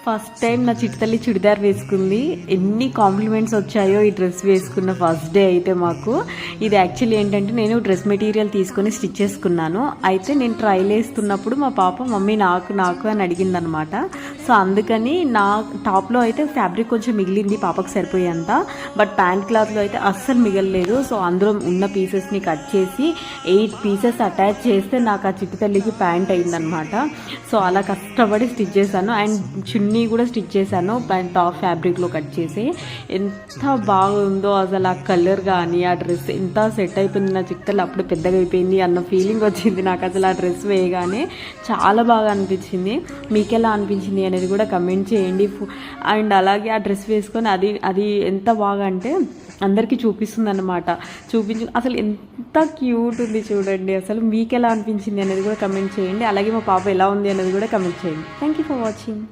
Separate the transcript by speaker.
Speaker 1: First time నా చిట్టుతల్లి చుడిదార్ వేసుకుంది. ఎన్ని కాంప్లిమెంట్స్ వచ్చాయో ఈ డ్రెస్ వేసుకున్న ఫస్ట్ డే అయితే మాకు. ఇది యాక్చువల్లీ ఏంటంటే నేను డ్రెస్ మెటీరియల్ తీసుకొని స్టిచ్ చేసుకున్నాను. అయితే నేను ట్రైల్ వేస్తున్నప్పుడు మా పాప మమ్మీ నాకు నాకు అని అడిగిందనమాట. సో అందుకని నా టాప్లో అయితే ఫ్యాబ్రిక్ కొంచెం మిగిలింది పాపకు సరిపోయేంత, బట్ ప్యాంట్ క్లాత్లో అయితే అస్సలు మిగలలేదు. సో అందులో ఉన్న పీసెస్ని కట్ చేసి 8 పీసెస్ అటాచ్ చేస్తే నాకు ఆ చిట్టుతల్లికి ప్యాంట్ అయిందనమాట. సో అలా కష్టపడి స్టిచ్ చేశాను. అండ్ చున్నీ కూడా స్టిచ్ చేశాను టాప్ ఫ్యాబ్రిక్లో కట్ చేసి. ఎంత బాగుందో అసలు ఆ కలర్ కానీ ఆ డ్రెస్ ఎంత సెట్ అయిపోయింది. నా చిట్టలు అప్పుడు పెద్దగా అయిపోయింది అన్న ఫీలింగ్ వచ్చింది నాకు అసలు ఆ డ్రెస్ వేయగానే. చాలా బాగా అనిపించింది. మీకు ఎలా అనిపించింది అనేది కూడా కమెంట్ చేయండి. అండ్ అలాగే ఆ డ్రెస్ వేసుకొని అది ఎంత బాగా అంటే అందరికీ చూపిస్తుంది అన్నమాట. అసలు ఎంత క్యూట్ ఉంది చూడండి. అసలు మీకు ఎలా అనిపించింది అనేది కూడా కమెంట్ చేయండి. అలాగే మా పాప ఎలా ఉంది అనేది కూడా కమెంట్ చేయండి. Thank you for watching.